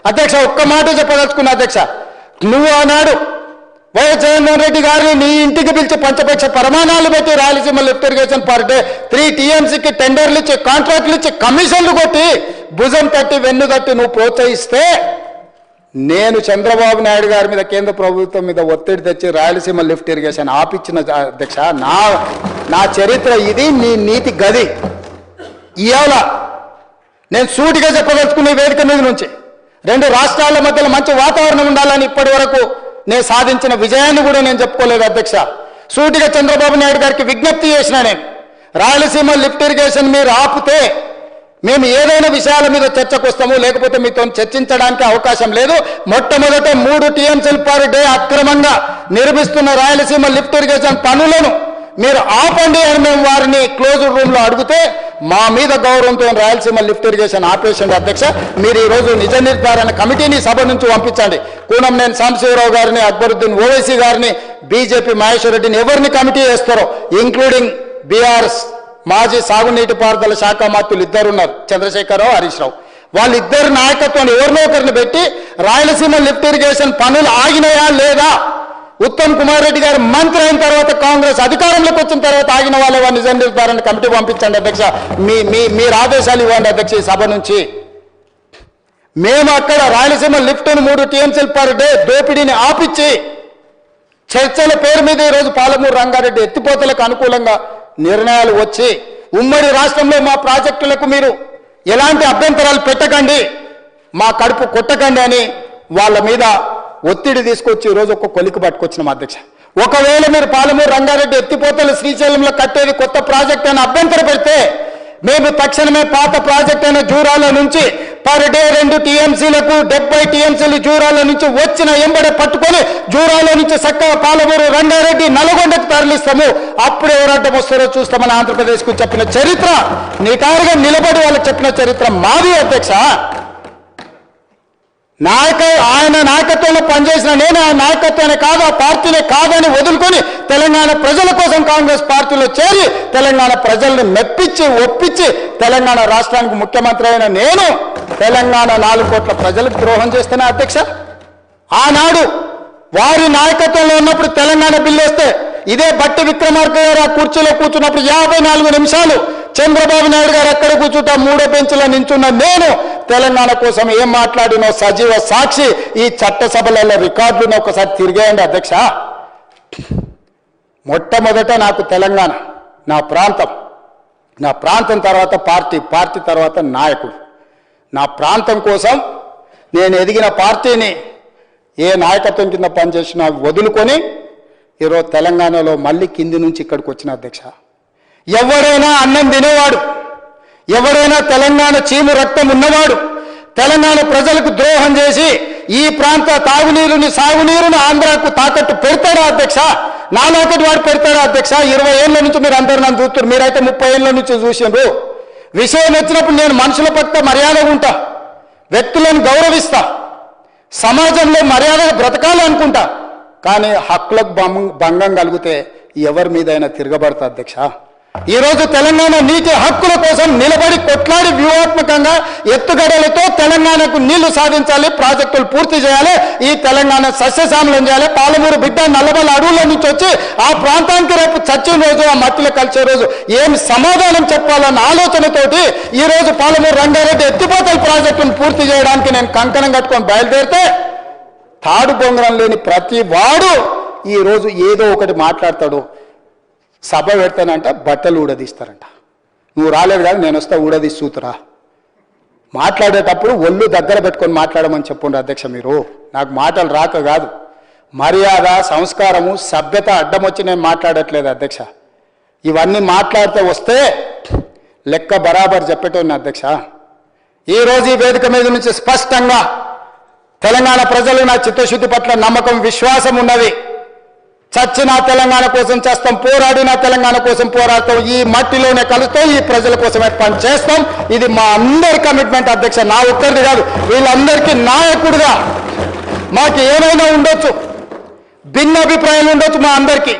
అధ్యక్ష ఒక్క మాట చెప్పదలుచుకున్నా అధ్యక్ష, నువ్వు ఆనాడు వైఎస్ జగన్మోహన్ రెడ్డి గారిని నీ ఇంటికి పిలిచి పంచపక్ష ప్రమాణాలు పెట్టి Rayalaseema lift irrigation per day 3 TMCకి టెండర్లు ఇచ్చి కాంట్రాక్టులు ఇచ్చి కమిషన్లు కొట్టి భుజం తట్టి వెన్ను తట్టి నువ్వు ప్రోత్సహిస్తే నేను చంద్రబాబు నాయుడు గారి మీద కేంద్ర ప్రభుత్వం మీద ఒత్తిడి తెచ్చి రాయలసీమ లిఫ్ట్ ఇరిగేషన్ ఆపిచ్చిన అధ్యక్ష నా చరిత్ర ఇది, నీ నీతి గది. ఇవాళ నేను సూటిగా చెప్పదలుచుకున్న వేదిక మీద నుంచి 2 రాష్ట్రాల మధ్యలో మంచి వాతావరణం ఉండాలని ఇప్పటి వరకు నేను సాధించిన విజయాన్ని కూడా నేను చెప్పుకోలేదు అధ్యక్ష. సూటిగా చంద్రబాబు నాయుడు గారికి విజ్ఞప్తి చేసిన నేను, రాయలసీమ లిఫ్ట్ ఇరిగేషన్ మీరు ఆపితే మేము ఏదైనా విషయాల మీద చర్చకు వస్తాము, లేకపోతే మీతో చర్చించడానికి అవకాశం లేదు. మొట్టమొదట 3 TMCలు పర్ డే అక్రమంగా నిర్మిస్తున్న రాయలసీమ లిఫ్ట్ ఇరిగేషన్ పనులను మీరు ఆపండి అని మేము వారిని క్లోజ్డ్ రూమ్లో అడిగితే మా మీద గౌరవంతో రాయలసీమ లిఫ్ట్ ఇరిగేషన్ ఆపేషండి అధ్యక్ష. మీరు ఈరోజు నిజ నిర్ధారణ కమిటీని సభ నుంచి పంపించండి. కూనంనేని సాంబశివరావు గారిని, అక్బరుద్దీన్ ఓవైసీ గారిని, బీజేపీ మహేశ్వర్ రెడ్డిని ఎవరిని కమిటీ చేస్తారో, ఇంక్లూడింగ్ బీఆర్ఎస్ మాజీ సాగునీటి పారుదల శాఖ మంత్రులు 2 ఉన్నారు, చంద్రశేఖరరావు, హరీష్ రావు. వాళ్ళిద్దరు నాయకత్వాన్ని ఎవరినో ఒకరిని పెట్టి రాయలసీమ లిఫ్ట్ ఇరిగేషన్ పనులు ఆగినాయా లేదా, ఉత్తమ్ కుమార్ రెడ్డి గారు మంత్రి అయిన తర్వాత కాంగ్రెస్ అధికారంలోకి వచ్చిన తర్వాత ఆగిన వాళ్ళ నిజ నిర్ధారణ కమిటీ పంపించండి అధ్యక్ష. మీరు ఆదేశాలు ఇవ్వండి అధ్యక్ష. ఈ సభ నుంచి మేము అక్కడ రాయలసీమ లిఫ్ట్ను 3 TMCలు పర్ డే దోపిడీని ఆపిచ్చి చర్చల పేరు మీద ఈరోజు పాలమూరు రంగారెడ్డి ఎత్తిపోతలకు అనుకూలంగా నిర్ణయాలు వచ్చి ఉమ్మడి రాష్ట్రంలో మా ప్రాజెక్టులకు మీరు ఎలాంటి అభ్యంతరాలు పెట్టకండి, మా కడుపు కొట్టకండి అని వాళ్ళ మీద ఒత్తిడి తీసుకొచ్చి ఈరోజు ఒక కొలికి పట్టుకొచ్చినాం అధ్యక్ష. ఒకవేళ మీరు పాలమూరు రంగారెడ్డి ఎత్తిపోతలు శ్రీశైలంలో కట్టేది కొత్త ప్రాజెక్ట్ అని అభ్యంతరం పెడితే మేము తక్షణమే పాత ప్రాజెక్ట్ అయిన జూరాల నుంచి పర్ డే 2 TMCలకు 70 TMCలు జూరాల నుంచి వచ్చిన ఎంబడే పట్టుకొని జూరాల నుంచి చక్కగా పాలమూరు రంగారెడ్డి నల్గొండకు తరలిస్తాము. అప్పుడు ఎవరంటే వస్తారో చూస్తామని ఆంధ్రప్రదేశ్కు చెప్పిన చరిత్ర, నిటారుగా నిలబడి వాళ్ళకి చెప్పిన చరిత్ర మాది అధ్యక్ష. ఆయన నాయకత్వంలో పనిచేసిన నేను ఆ నాయకత్వాన్ని కాదు, ఆ పార్టీనే కాదని వదులుకొని తెలంగాణ ప్రజల కోసం కాంగ్రెస్ పార్టీలో చేరి తెలంగాణ ప్రజల్ని మెప్పించి ఒప్పించి తెలంగాణ రాష్ట్రానికి ముఖ్యమంత్రి అయిన నేను తెలంగాణ 4 కోట్ల ప్రజలకు ద్రోహం చేస్తున్నా అధ్యక్ష. ఆనాడు వారి నాయకత్వంలో ఉన్నప్పుడు తెలంగాణ బిల్లు వస్తే ఇదే బట్టి విక్రమార్క గారు ఆ కుర్చీలో కూర్చున్నప్పుడు 54 నిమిషాలు చంద్రబాబు నాయుడు గారు ఎక్కడ కూర్చుంటా 3వ బెంచ్లో నించున్న నేను తెలంగాణ కోసం ఏం మాట్లాడినో సజీవ సాక్షి ఈ చట్టసభలలో రికార్డులను ఒకసారి తిరిగేయండి అధ్యక్ష. మొట్టమొదట నాకు తెలంగాణ నా ప్రాంతం తర్వాత పార్టీ తర్వాత నాయకుడు. నా ప్రాంతం కోసం నేను ఎదిగిన పార్టీని ఏ నాయకత్వం కింద పనిచేసినా వదులుకొని ఈరోజు తెలంగాణలో మళ్ళీ కింది నుంచి ఇక్కడికి వచ్చిన అధ్యక్ష. ఎవరైనా అన్నం తినేవాడు, ఎవరైనా తెలంగాణ చీము రక్తం ఉన్నవాడు తెలంగాణ ప్రజలకు ద్రోహం చేసి ఈ ప్రాంత తాగునీరుని సాగునీరుని ఆంధ్రాకు తాకట్టు పెడతాడా అధ్యక్ష? నాలాకటి వాడు పెడతాడా అధ్యక్ష? 20 ఏళ్ళ నుంచి మీరు అందరూ నన్ను చూస్తున్నారు, మీరైతే 30 ఏళ్ళ నుంచి చూసిండ్రు. విషయం వచ్చినప్పుడు నేను మనుషుల పట్ల మర్యాదగా ఉంటా, వ్యక్తులను గౌరవిస్తా, సమాజంలో మర్యాదగా బ్రతకాలనుకుంటా. కానీ హక్కులకు భంగం కలిగితే ఎవరి మీదైనా తిరగబడతా అధ్యక్ష. ఈరోజు తెలంగాణ నీటి హక్కుల కోసం నిలబడి కొట్లాడి వ్యూహాత్మకంగా ఎత్తుగడలతో తెలంగాణకు నీళ్లు సాధించాలి, ప్రాజెక్టులు పూర్తి చేయాలి, ఈ తెలంగాణ సస్యశ్యామలం చేయాలి. పాలమూరు బిడ్డ నల్లబల్ల అడవుల నుంచి వచ్చి ఆ ప్రాంతానికి రేపు చచ్చిన రోజు ఆ మట్టిలో కలిసే రోజు ఏం సమాధానం చెప్పాలన్న ఆలోచనతోటి ఈరోజు పాలమూరు రంగారెడ్డి ఎత్తిపోతల ప్రాజెక్టును పూర్తి చేయడానికి నేను కంకణం కట్టుకొని బయలుదేరితే తాడు బొంగరం లేని ప్రతి వాడు ఈరోజు ఏదో ఒకటి మాట్లాడతాడు. సభ పెడతానంట బట్టలు ఊడదీస్తారంట. నువ్వు రాలేదు కాదు, నేను వస్తా ఊడదీసి చూతురా. మాట్లాడేటప్పుడు ఒళ్ళు దగ్గర పెట్టుకొని మాట్లాడమని చెప్పుండ్రు అధ్యక్ష. మీరు నాకు మాటలు రాక కాదు, మర్యాద సంస్కారము సభ్యత అడ్డం వచ్చి నేను మాట్లాడట్లేదు అధ్యక్ష. ఇవన్నీ మాట్లాడితే వస్తే లెక్క బరాబర్ చెప్పేటోని అధ్యక్ష. ఈరోజు ఈ వేదిక మీద నుంచి స్పష్టంగా తెలంగాణ ప్రజలు నా చిత్తశుద్ధి పట్ల నమ్మకం విశ్వాసం ఉన్నది. చచ్చిన తెలంగాణ కోసం చేస్తాం, పోరాడిన తెలంగాణ కోసం పోరాడతాం, ఈ మట్టిలోనే కలుస్తాం, ఈ ప్రజల కోసమే పని చేస్తాం. ఇది మా అందరి కమిట్మెంట్ అధ్యక్ష, నా ఒక్కరిది కాదు. వీళ్ళందరికీ నాయకుడిగా మాకు ఏమైనా ఉండొచ్చు, భిన్న అభిప్రాయాలు ఉండొచ్చు మా అందరికీ.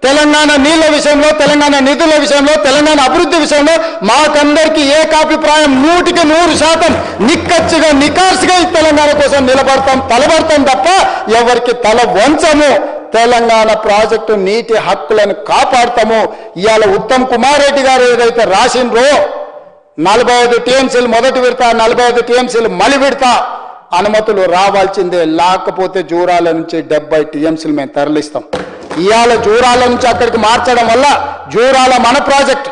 తెలంగాణ నీళ్ల విషయంలో, తెలంగాణ నిధుల విషయంలో, తెలంగాణ అభివృద్ధి విషయంలో మాకందరికీ ఏకాభిప్రాయం 100% నిక్కచ్చిగా నికార్సుగా ఈ తెలంగాణ కోసం నిలబడతాం, తలబడతాం తప్ప ఎవరికి తల వంచము. తెలంగాణ ప్రాజెక్టు నీటి హక్కులను కాపాడతాము. ఇవాళ ఉత్తమ్ కుమార్ రెడ్డి గారు ఏదైతే రాసిండ్రో 45 టీఎంసీలు మొదటి విడత, 45 టీఎంసీలు మలి విడత అనుమతులు రావాల్సిందే, లేకపోతే జూరాల నుంచి 70 టీఎంసీలు మేము తరలిస్తాం. ఇవాళ జూరాల నుంచి అక్కడికి మార్చడం వల్ల జూరాల మన ప్రాజెక్ట్,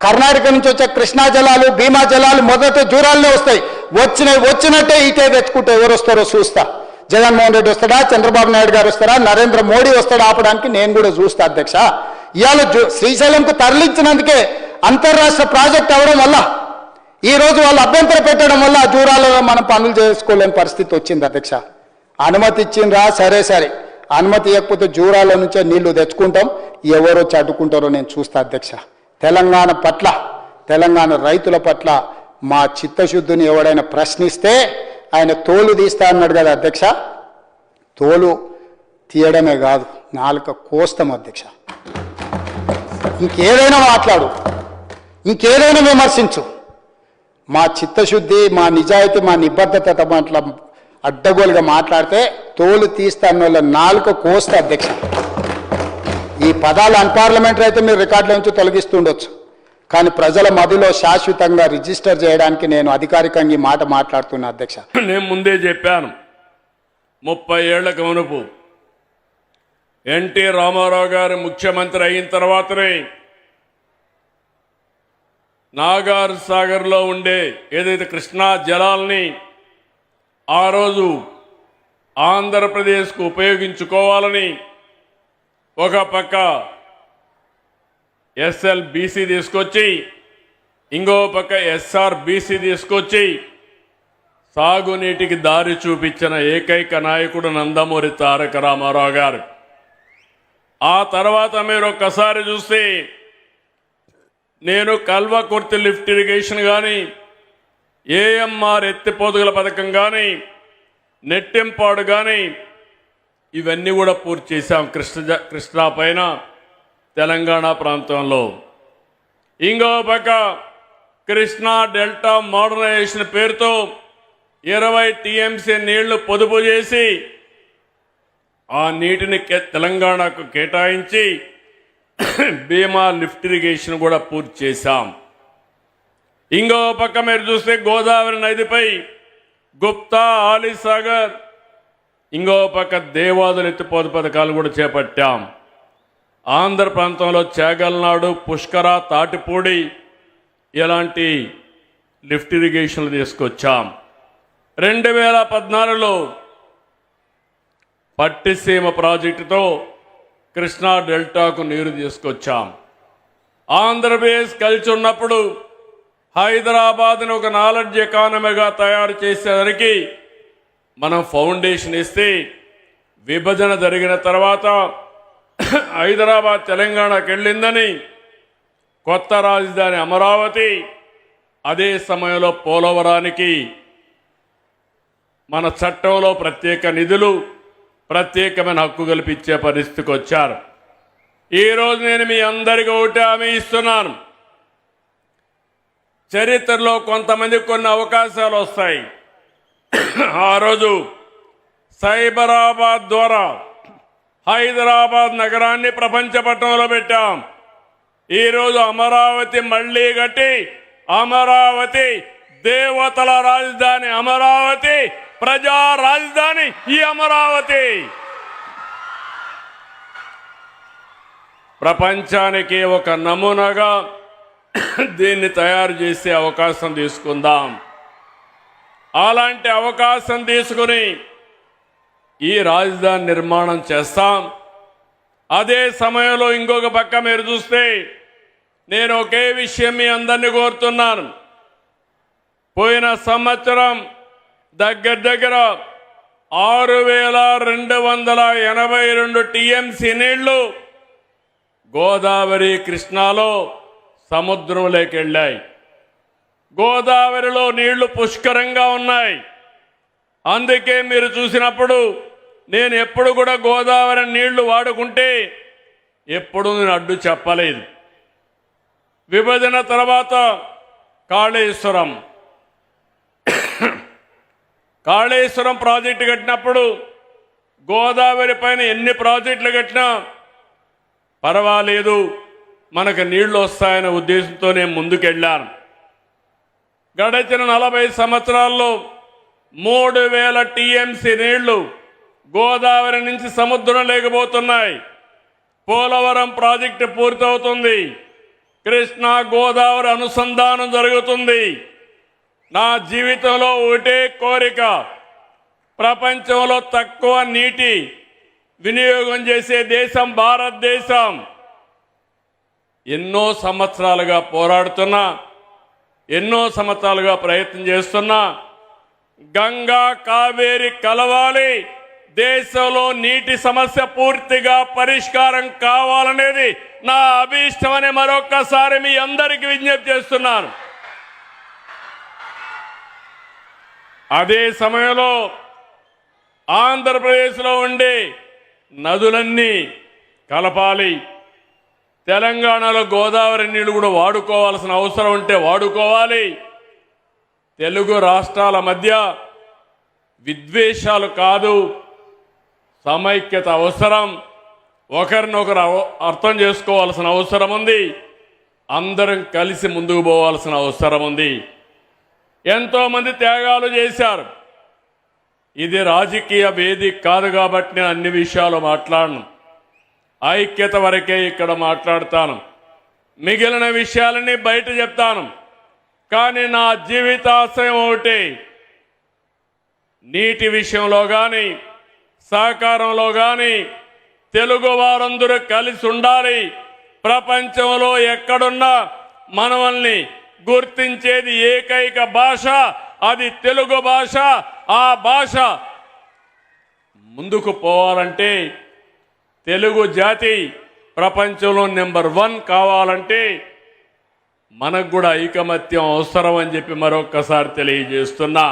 కర్ణాటక నుంచి వచ్చే కృష్ణా జలాలు, భీమా జలాలు మొదట జూరాలనే వస్తాయి. వచ్చినట్టే ఇటే తెచ్చుకుంటే ఎవరు వస్తారో చూస్తా. జగన్మోహన్ రెడ్డి వస్తాడా, చంద్రబాబు నాయుడు గారు వస్తారా, నరేంద్ర మోడీ వస్తాడా ఆపడానికి నేను కూడా చూస్తా అధ్యక్ష. ఇవాళ శ్రీశైలంకు తరలించినందుకే అంతర్రాష్ట్ర ప్రాజెక్ట్ అవడం వల్ల ఈ రోజు వాళ్ళు అభ్యంతరం పెట్టడం వల్ల జూరాలలో మనం పనులు చేసుకోలేని పరిస్థితి వచ్చింది అధ్యక్ష. అనుమతి ఇచ్చిండ్రా, సరే సరే, అనుమతి ఇవ్వకపోతే జూరాల నుంచే నీళ్లు తెచ్చుకుంటాం, ఎవరు వచ్చి అడ్డుకుంటారో నేను చూస్తా అధ్యక్ష. తెలంగాణ పట్ల, తెలంగాణ రైతుల పట్ల మా చిత్తశుద్ధిని ఎవడైనా ప్రశ్నిస్తే ఆయన తోలు తీస్తా అన్నాడు కదా అధ్యక్ష, తోలు తీయడమే కాదు నాలుక కోస్తాం అధ్యక్ష. ఇంకేదైనా మాట్లాడు, ఇంకేదైనా విమర్శించు, మా చిత్తశుద్ధి, మా నిజాయితీ, మా నిబద్ధత అట్లా అడ్డగోలుగా మాట్లాడితే తోలు తీస్తాను వాళ్ళ నాలుక కోస్తా అధ్యక్ష. ఈ పదాలు అన్పార్లమెంటరీ అయితే మీరు రికార్డుల నుంచి తొలగిస్తుండొచ్చు, కానీ ప్రజల మధ్యలో శాశ్వతంగా రిజిస్టర్ చేయడానికి నేను అధికారికంగా ఈ మాట మాట్లాడుతున్నా అధ్యక్ష. నేను ముందే చెప్పాను, 30 ఏళ్లకు మునుపు ఎన్టీ రామారావు గారు ముఖ్యమంత్రి అయిన తర్వాతనే నాగార్ సాగర్లో ఉండే ఏదైతే కృష్ణా జలాల్ని ఆ రోజు ఆంధ్రప్రదేశ్కు ఉపయోగించుకోవాలని ఒక పక్క ఎస్ఎల్బీసీ తీసుకొచ్చి, ఇంకో పక్క ఎస్ఆర్బీసీ తీసుకొచ్చి సాగునీటికి దారి చూపించిన ఏకైక నాయకుడు నందమూరి తారక రామారావు గారు. ఆ తర్వాత మీరు ఒక్కసారి చూస్తే నేను కల్వకుర్తి లిఫ్ట్ ఇరిగేషన్ కానీ, ఏఎంఆర్ ఎత్తిపోతుగల పథకం కానీ, నెట్టింపాడు కానీ ఇవన్నీ కూడా పూర్తి చేశాం కృష్ణా పైన తెలంగాణ ప్రాంతంలో. ఇంకో పక్క కృష్ణా డెల్టా మోడర్నైజేషన్ పేరుతో 20 టీఎంసీ నీళ్లు పొదుపు చేసి ఆ నీటిని తెలంగాణకు కేటాయించి భీమా లిఫ్ట్ ఇరిగేషన్ కూడా పూర్తి చేశాం. ఇంకో పక్క మీరు చూస్తే గోదావరి నదిపై గుప్తా, ఆలీసాగర్, ఇంకో పక్క దేవాదులు ఎత్తిపోతు పథకాలు కూడా చేపట్టాం. ఆంధ్ర ప్రాంతంలో చేగల్నాడు, పుష్కర, తాటిపూడి ఇలాంటి లిఫ్ట్ ఇరిగేషన్లు తీసుకొచ్చాం. 2014లో పట్టిసీమ ప్రాజెక్టుతో కృష్ణా డెల్టాకు నీరు తీసుకొచ్చాం. ఆంధ్రప్రదేశ్ కలిసి ఉన్నప్పుడు హైదరాబాద్ని ఒక నాలెడ్జ్ ఎకానమీగా తయారు చేసేసరికి మనం ఫౌండేషన్ ఇస్తే, విభజన జరిగిన తర్వాత హైదరాబాద్ తెలంగాణకు వెళ్ళిందని కొత్త రాజధాని అమరావతి, అదే సమయంలో పోలవరానికి మన చట్టంలో ప్రత్యేక నిధులు, ప్రత్యేకమైన హక్కు కల్పించే పరిస్థితికి వచ్చారు. ఈరోజు నేను మీ అందరికీ ఒకటి హామీ ఇస్తున్నాను, చరిత్రలో కొంతమందికి కొన్ని అవకాశాలు వస్తాయి. ఆ రోజు సైబరాబాద్ ద్వారా హైదరాబాద్ నగరాన్ని ప్రపంచ పట్టణంలో పెట్టాం. ఈరోజు అమరావతి మళ్లీ కట్టి, అమరావతి దేవతల రాజధాని, అమరావతి ప్రజా రాజధాని ఈ అమరావతి. ప్రపంచానికి ఒక నమూనాగా దీన్ని తయారు చేసే అవకాశం తీసుకుందాం. అలాంటి అవకాశం తీసుకుని ఈ రాజధాని నిర్మాణం చేస్తాం. అదే సమయంలో ఇంకొక పక్క మీరు చూస్తే నేను ఒకే విషయం మీ అందరినీ కోరుతున్నాను. పోయిన సంవత్సరం దగ్గర 6,282 టీఎంసీ నీళ్లు గోదావరి, కృష్ణాలో సముద్రంలోకి వెళ్ళాయి. గోదావరిలో నీళ్లు పుష్కరంగా ఉన్నాయి. అందుకే మీరు చూసినప్పుడు నేను ఎప్పుడు కూడా గోదావరి నీళ్లు వాడుకుంటే ఎప్పుడూ నేను అడ్డు చెప్పలేదు. విభజన తర్వాత కాళేశ్వరం ప్రాజెక్టు కట్టినప్పుడు గోదావరి పైన ఎన్ని ప్రాజెక్టులు కట్టినా పర్వాలేదు, మనకు నీళ్లు వస్తాయనే ఉద్దేశంతో నేను ముందుకెళ్ళాను. గడిచిన 40 సంవత్సరాల్లో 3000 టీఎంసీ నీళ్లు గోదావరి నుంచి సముద్రం లేకపోతున్నాయి. పోలవరం ప్రాజెక్టు పూర్తవుతుంది. కృష్ణా గోదావరి అనుసంధానం జరుగుతుంది. నా జీవితంలో ఒకటే కోరిక, ప్రపంచంలో తక్కువ నీటి వినియోగం చేసే దేశం భారతదేశం. ఎన్నో సంవత్సరాలుగా పోరాడుతున్నా, ఎన్నో సంవత్సరాలుగా ప్రయత్నం చేస్తున్నా, గంగా కావేరి కలవాలి, దేశంలో నీటి సమస్య పూర్తిగా పరిష్కారం కావాలనేది నా అభీష్టమని మరొక్కసారి మీ అందరికీ విజ్ఞప్తి చేస్తున్నాను. అదే సమయంలో ఆంధ్రప్రదేశ్లో ఉండే నదులన్నీ కలపాలి. తెలంగాణలో గోదావరి నీళ్లు కూడా వాడుకోవాల్సిన అవసరం ఉంటే వాడుకోవాలి. తెలుగు రాష్ట్రాల మధ్య విద్వేషాలు కాదు, సమైక్యత అవసరం. ఒకరినొకరు అర్థం చేసుకోవాల్సిన అవసరం ఉంది. అందరం కలిసి ముందుకు పోవాల్సిన అవసరం ఉంది. ఎంతోమంది త్యాగాలు చేశారు. ఇది రాజకీయ వేదిక కాదు కాబట్టి నేను అన్ని విషయాలు మాట్లాడను. ఐక్యత వరకే ఇక్కడ మాట్లాడతాను. మిగిలిన విషయాలన్నీ బయట చెప్తాను. కానీ నా జీవితాశయం ఒకటి, నీటి విషయంలో కానీ సహకారంలో కానీ తెలుగు వారందరూ కలిసి ఉండాలి. ప్రపంచంలో ఎక్కడున్నా మనల్ని గుర్తించేది ఏకైక భాష, అది తెలుగు భాష. ఆ భాష ముందుకు పోవాలంటే, తెలుగు జాతి ప్రపంచంలో నెంబర్ 1 కావాలంటే మనకు కూడా ఐకమత్యం అవసరం అని చెప్పి మరొక్కసారి తెలియజేస్తున్నా.